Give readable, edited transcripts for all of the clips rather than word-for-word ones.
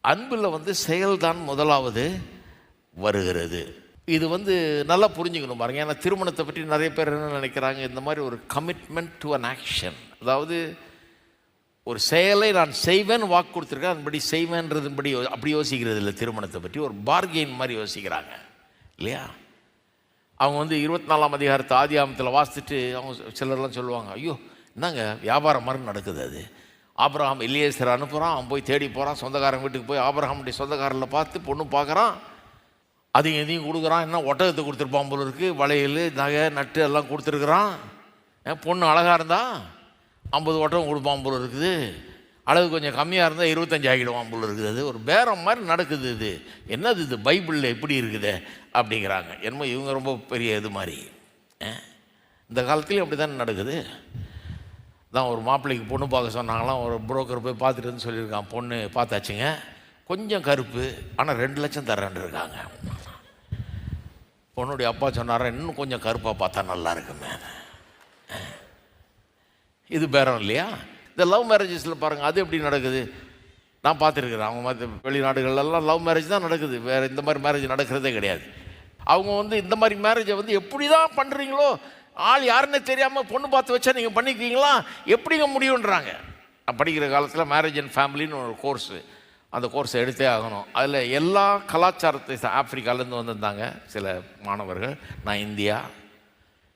அன்பில் வந்து செயல்தான் முதலாவது வருகிறது. இது வந்து நல்லா புரிஞ்சுக்கணும் பாருங்கள். ஏன்னா திருமணத்தை பற்றி நிறைய பேர் என்ன நினைக்கிறாங்க, இந்த மாதிரி ஒரு கமிட்மெண்ட் டு அன் ஆக்ஷன், அதாவது ஒரு செயலை நான் செய்வேன் வாக்கு கொடுத்துருக்கேன் அதுபடி செய்வேன்றதுபடி அப்படி யோசிக்கிறது இல்லை. திருமணத்தை பற்றி ஒரு பார்கெயின் மாதிரி யோசிக்கிறாங்க இல்லையா? அவங்க வந்து 24ஆம் அதிகாரத்தை ஆதியாகமத்தில் வாசித்துட்டு அவங்க சிலர்லாம் சொல்லுவாங்க, ஐயோ என்னங்க வியாபாரம் மாதிரி நடக்குது அது. ஆபிரகாம் எலியேசர் அனுப்புகிறான், அவன் போய் தேடி போகிறான், சொந்தக்காரன் வீட்டுக்கு போய் ஆபிரகாமுடைய சொந்தக்காரில் பார்த்து பொண்ணு பார்க்குறான், அதையும் எதையும் கொடுக்குறான். என்ன ஒட்டகத்தை கொடுத்துருப்பான் போல இருக்குது, வளையல் நகை நட்டு எல்லாம் கொடுத்துருக்குறான். பொண்ணு அழகாக இருந்தால் 50 ஒட்டகம் கொடுப்பான் போல இருக்குது, அளவு கொஞ்சம் கம்மியாக இருந்தால் 25 ஆகிடுவான் போல இருக்குது. அது ஒரு பேரம் மாதிரி நடக்குது. இது என்னது இது பைபிளில் எப்படி இருக்குது அப்படிங்கிறாங்க. என்னமோ இவங்க ரொம்ப பெரிய இது மாதிரி. இந்த காலத்துலேயும் அப்படி தானே நடக்குது. தான் ஒரு மாப்பிள்ளைக்கு பொண்ணு பார்க்க சொன்னாங்களாம், ஒரு புரோக்கர் போய் பார்த்துட்டுன்னு சொல்லியிருக்கான். பொண்ணு பார்த்தாச்சுங்க, கொஞ்சம் கருப்பு, ஆனால் 2 லட்சம் தரேன் இருக்காங்க. பொண்ணுடைய அப்பா சொன்னாரா, இன்னும் கொஞ்சம் கருப்பாக பார்த்தா நல்லா இருக்குமே. இது பேரம் இல்லையா? இந்த லவ் மேரேஜஸில் பாருங்கள், அது எப்படி நடக்குது. நான் பார்த்துருக்குறேன். அவங்க மற்ற வெளிநாடுகள்லாம் லவ் மேரேஜ் தான் நடக்குது, வேறு இந்த மாதிரி மேரேஜ் நடக்கிறதே கிடையாது. அவங்க வந்து இந்த மாதிரி மேரேஜை வந்து எப்படி தான் பண்ணுறீங்களோ, ஆள் யாருன்னே தெரியாமல் பொண்ணு பார்த்து வச்சா நீங்கள் பண்ணிக்குவீங்களா, எப்படிங்க முடியுன்றாங்க. நான் படிக்கிற காலத்தில் மேரேஜ் அண்ட் ஃபேமிலின்னு ஒரு கோர்ஸு, அந்த கோர்ஸை எடுத்தே ஆகணும். அதில் எல்லா கலாச்சாரத்தை ஆப்பிரிக்காலேருந்து வந்திருந்தாங்க சில மாணவர்கள். நான் இந்தியா,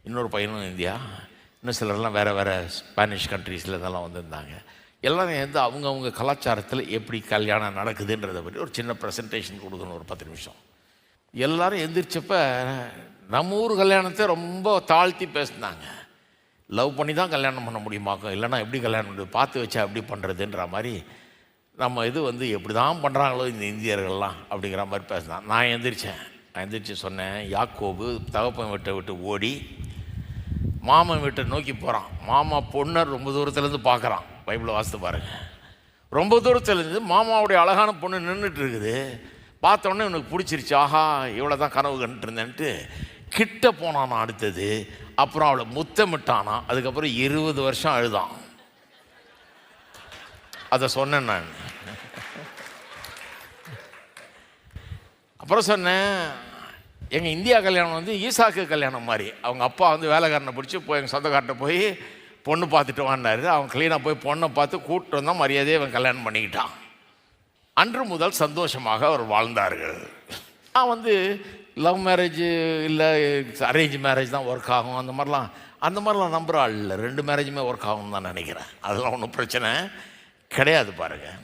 இன்னொரு பையனும் இந்தியா, இன்னும் சிலர்லாம் வேறு வேறு ஸ்பானிஷ் கண்ட்ரீஸில் இதெல்லாம் வந்திருந்தாங்க. எல்லாரும் வந்து அவங்கவுங்க கலாச்சாரத்தில் எப்படி கல்யாணம் நடக்குதுன்றதை பற்றி ஒரு சின்ன ப்ரெசன்டேஷன் கொடுக்கணும், ஒரு 10 நிமிஷம். எல்லோரும் எந்திரிச்சப்போ நம்ம ஊர் கல்யாணத்தை ரொம்ப தாழ்த்தி பேசினாங்க. லவ் பண்ணி தான் கல்யாணம் பண்ண முடியுமாக்கும், இல்லைனா எப்படி கல்யாணம் பண்ணுறது, பார்த்து வச்சா எப்படி பண்ணுறதுன்ற மாதிரி நம்ம இது வந்து எப்படி தான் பண்ணுறாங்களோ இந்த இந்தியர்கள்லாம் அப்படிங்கிற மாதிரி பேசினான். நான் எந்திரிச்சு சொன்னேன், யாக்கோபு தகப்பன் வீட்டை விட்டு ஓடி மாமன் வீட்டை நோக்கி போகிறான். மாமா பொண்ணை ரொம்ப தூரத்துலேருந்து பார்க்குறான். பைபிளை வாசித்து பாருங்கள். ரொம்ப தூரத்துலேருந்து மாமாவுடைய அழகான பொண்ணு நின்றுட்டு இருக்குது. பார்த்தோன்னே இவனுக்கு பிடிச்சிருச்சு. ஆஹா, இவ்வளோ தான் கனவு கண்டுட்டு இருந்தேன்ட்டு கிட்ட போனானா அடுத்தது. அப்புறம் அவளை முத்தமிட்டானா. அதுக்கப்புறம் 20 வருஷம் அழுதான். அதை சொன்னேன் நான். அப்புறம் சொன்னேன், எங்கள் இந்தியா கல்யாணம் வந்து ஈசாக்கு கல்யாணம் மாதிரி. அவங்க அப்பா வந்து வேலைக்காரனை பிடிச்சி போய் எங்கள் சொந்தக்கார்ட்ட போய் பொண்ணு பார்த்துட்டு வான்னாரு. அவன் க்ளீனாக போய் பொண்ணை பார்த்து கூப்பிட்டு வந்தால் மரியாதையை அவன் கல்யாணம் பண்ணிக்கிட்டான். அன்று முதல் சந்தோஷமாக அவர் வாழ்ந்தார்கள். நான் வந்து லவ் மேரேஜ் இல்லை அரேஞ்ச் மேரேஜ் தான் ஒர்க் ஆகும் அந்த மாதிரிலாம் நம்புகிற ஆள் இல்லை. 2 மேரேஜுமே ஒர்க் ஆகும்னு தான் நினைக்கிறேன். அதெல்லாம் ஒன்றும் பிரச்சனை கிடையாது பாருங்கள்.